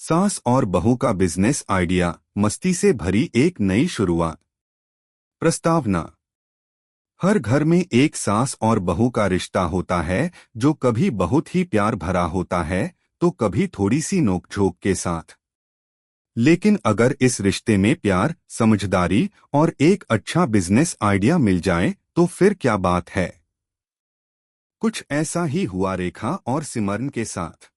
सास और बहू का बिजनेस आइडिया, मस्ती से भरी एक नई शुरुआत। प्रस्तावना। हर घर में एक सास और बहू का रिश्ता होता है जो कभी बहुत ही प्यार भरा होता है तो कभी थोड़ी सी नोकझोंक के साथ। लेकिन अगर इस रिश्ते में प्यार, समझदारी और एक अच्छा बिजनेस आइडिया मिल जाए तो फिर क्या बात है। कुछ ऐसा ही हुआ रेखा और सिमरन के साथ।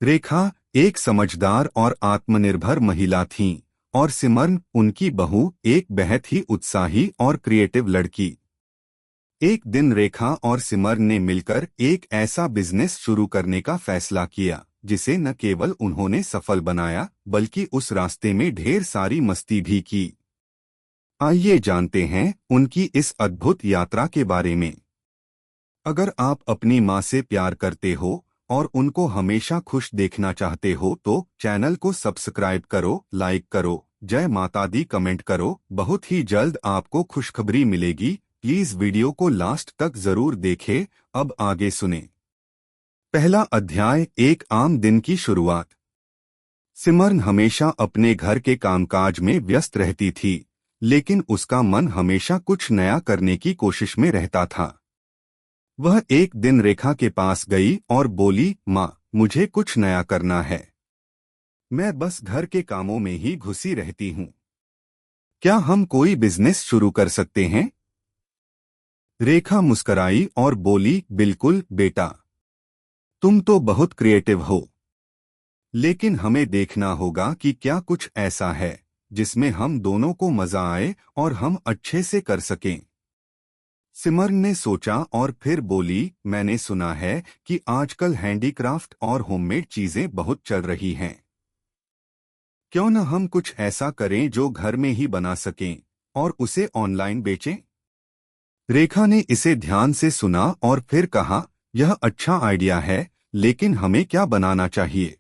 रेखा एक समझदार और आत्मनिर्भर महिला थीं और सिमरन उनकी बहू एक बेहद ही उत्साही और क्रिएटिव लड़की। एक दिन रेखा और सिमरन ने मिलकर एक ऐसा बिजनेस शुरू करने का फैसला किया जिसे न केवल उन्होंने सफल बनाया बल्कि उस रास्ते में ढेर सारी मस्ती भी की। आइए जानते हैं उनकी इस अद्भुत यात्रा के बारे में। अगर आप अपनी माँ से प्यार करते हो और उनको हमेशा खुश देखना चाहते हो तो चैनल को सब्सक्राइब करो, लाइक करो, जय माता दी कमेंट करो। बहुत ही जल्द आपको खुशखबरी मिलेगी। प्लीज वीडियो को लास्ट तक जरूर देखें। अब आगे सुने। पहला अध्याय, एक आम दिन की शुरुआत। सिमरन हमेशा अपने घर के कामकाज में व्यस्त रहती थी, लेकिन उसका मन हमेशा कुछ नया करने की कोशिश में रहता था। वह एक दिन रेखा के पास गई और बोली, माँ, मुझे कुछ नया करना है। मैं बस घर के कामों में ही घुसी रहती हूँ। क्या हम कोई बिजनेस शुरू कर सकते हैं? रेखा मुस्कराई और बोली, बिल्कुल बेटा, तुम तो बहुत क्रिएटिव हो, लेकिन हमें देखना होगा कि क्या कुछ ऐसा है जिसमें हम दोनों को मजा आए और हम अच्छे से कर सकें। सिमरन ने सोचा और फिर बोली, मैंने सुना है कि आजकल हैंडीक्राफ्ट और होममेड चीजें बहुत चल रही हैं। क्यों न हम कुछ ऐसा करें जो घर में ही बना सकें और उसे ऑनलाइन बेचें? रेखा ने इसे ध्यान से सुना और फिर कहा, यह अच्छा आइडिया है, लेकिन हमें क्या बनाना चाहिए?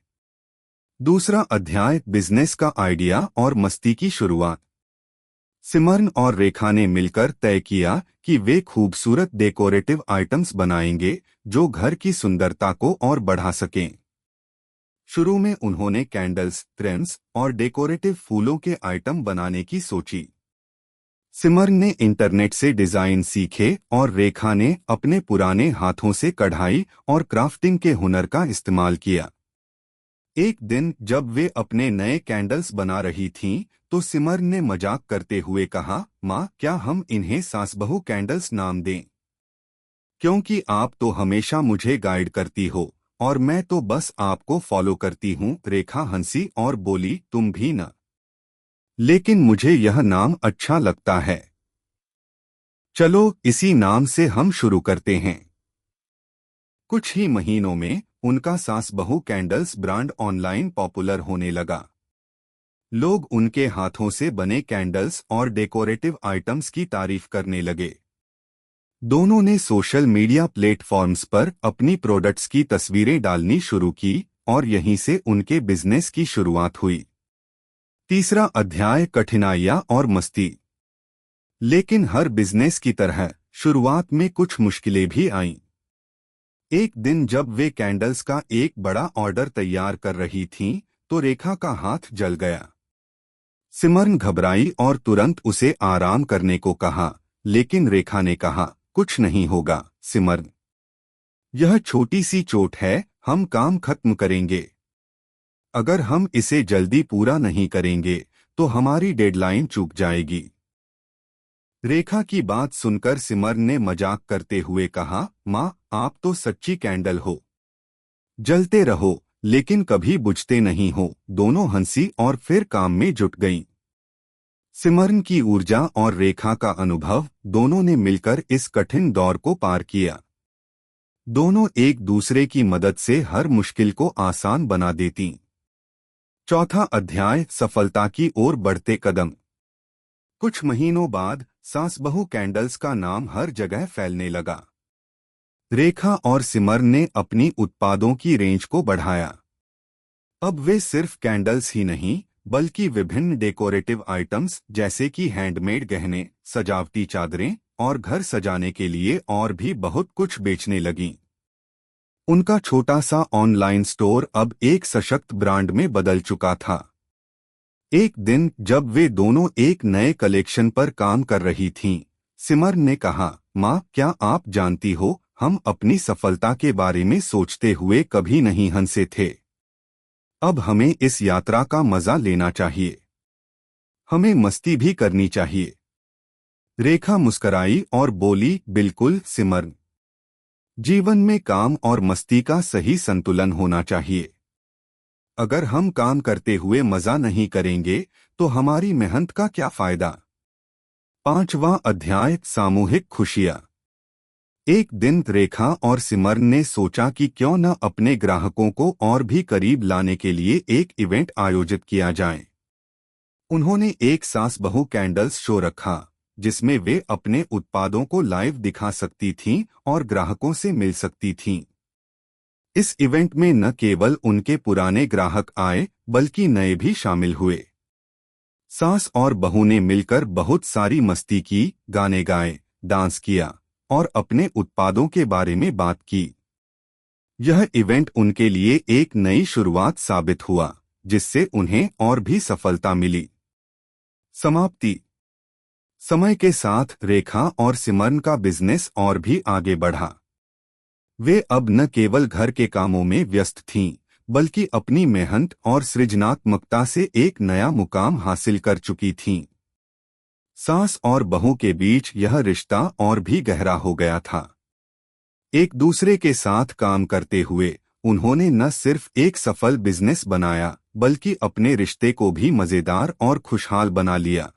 दूसरा अध्याय, बिजनेस का आइडिया और मस्ती की शुरुआत। सिमरन और रेखा ने मिलकर तय किया कि वे खूबसूरत डेकोरेटिव आइटम्स बनाएंगे जो घर की सुंदरता को और बढ़ा सकें। शुरू में उन्होंने कैंडल्स, ट्रेंड्स और डेकोरेटिव फूलों के आइटम बनाने की सोची। सिमरन ने इंटरनेट से डिजाइन सीखे और रेखा ने अपने पुराने हाथों से कढ़ाई और क्राफ्टिंग के हुनर का इस्तेमाल किया। एक दिन जब वे अपने नए कैंडल्स बना रही थीं, तो सिमरन ने मजाक करते हुए कहा, माँ, क्या हम इन्हें सास बहू कैंडल्स नाम दें? क्योंकि आप तो हमेशा मुझे गाइड करती हो और मैं तो बस आपको फॉलो करती हूँ। रेखा हंसी और बोली, तुम भी न, लेकिन मुझे यह नाम अच्छा लगता है। चलो इसी नाम से हम शुरू करते हैं। कुछ ही महीनों में उनका सास बहू कैंडल्स ब्रांड ऑनलाइन पॉपुलर होने लगा। लोग उनके हाथों से बने कैंडल्स और डेकोरेटिव आइटम्स की तारीफ करने लगे। दोनों ने सोशल मीडिया प्लेटफॉर्म्स पर अपनी प्रोडक्ट्स की तस्वीरें डालनी शुरू की और यहीं से उनके बिजनेस की शुरुआत हुई। तीसरा अध्याय, कठिनाइयां और मस्ती। लेकिन हर बिजनेस की तरह शुरुआत में कुछ मुश्किलें भी आईं। एक दिन जब वे कैंडल्स का एक बड़ा ऑर्डर तैयार कर रही थीं, तो रेखा का हाथ जल गया। सिमरन घबराई और तुरंत उसे आराम करने को कहा, लेकिन रेखा ने कहा, कुछ नहीं होगा सिमरन, यह छोटी सी चोट है, हम काम खत्म करेंगे। अगर हम इसे जल्दी पूरा नहीं करेंगे तो हमारी डेडलाइन चूक जाएगी। रेखा की बात सुनकर सिमरन ने मजाक करते हुए कहा, माँ, आप तो सच्ची कैंडल हो, जलते रहो लेकिन कभी बुझते नहीं हो। दोनों हंसी और फिर काम में जुट गईं। सिमरन की ऊर्जा और रेखा का अनुभव, दोनों ने मिलकर इस कठिन दौर को पार किया। दोनों एक दूसरे की मदद से हर मुश्किल को आसान बना देती। चौथा अध्याय, सफलता की ओर बढ़ते कदम। कुछ महीनों बाद सास बहू कैंडल्स का नाम हर जगह फैलने लगा। रेखा और सिमरन ने अपनी उत्पादों की रेंज को बढ़ाया। अब वे सिर्फ कैंडल्स ही नहीं बल्कि विभिन्न डेकोरेटिव आइटम्स जैसे कि हैंडमेड गहने, सजावटी चादरें और घर सजाने के लिए और भी बहुत कुछ बेचने लगीं। उनका छोटा सा ऑनलाइन स्टोर अब एक सशक्त ब्रांड में बदल चुका था। एक दिन जब वे दोनों एक नए कलेक्शन पर काम कर रही थीं, सिमर ने कहा, माँ, क्या आप जानती हो, हम अपनी सफलता के बारे में सोचते हुए कभी नहीं हंसे थे। अब हमें इस यात्रा का मजा लेना चाहिए। हमें मस्ती भी करनी चाहिए। रेखा मुस्कराई और बोली, बिल्कुल सिमर। जीवन में काम और मस्ती का सही संतुलन होना चाहिए। अगर हम काम करते हुए मजा नहीं करेंगे तो हमारी मेहनत का क्या फायदा। 5वां अध्याय, सामूहिक खुशियां। एक दिन रेखा और सिमर ने सोचा कि क्यों न अपने ग्राहकों को और भी करीब लाने के लिए एक इवेंट आयोजित किया जाए। उन्होंने एक सास बहू कैंडल्स शो रखा, जिसमें वे अपने उत्पादों को लाइव दिखा सकती थीं और ग्राहकों से मिल सकती थीं। इस इवेंट में न केवल उनके पुराने ग्राहक आए, बल्कि नए भी शामिल हुए। सास और बहू ने मिलकर बहुत सारी मस्ती की, गाने गाए, डांस किया और अपने उत्पादों के बारे में बात की। यह इवेंट उनके लिए एक नई शुरुआत साबित हुआ, जिससे उन्हें और भी सफलता मिली। समाप्ति। समय के साथ रेखा और सिमरन का बिजनेस और भी आगे बढ़ा। वे अब न केवल घर के कामों में व्यस्त थीं, बल्कि अपनी मेहनत और सृजनात्मकता से एक नया मुकाम हासिल कर चुकी थीं। सास और बहू के बीच यह रिश्ता और भी गहरा हो गया था। एक दूसरे के साथ काम करते हुए उन्होंने न सिर्फ एक सफल बिजनेस बनाया, बल्कि अपने रिश्ते को भी मजेदार और खुशहाल बना लिया।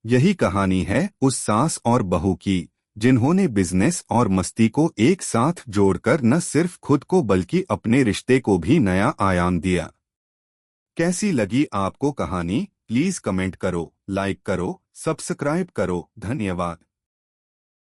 यही कहानी है उस सास और बहू की, जिन्होंने बिजनेस और मस्ती को एक साथ जोड़कर न सिर्फ खुद को बल्कि अपने रिश्ते को भी नया आयाम दिया। कैसी लगी आपको कहानी? प्लीज कमेंट करो, लाइक करो, सब्सक्राइब करो। धन्यवाद।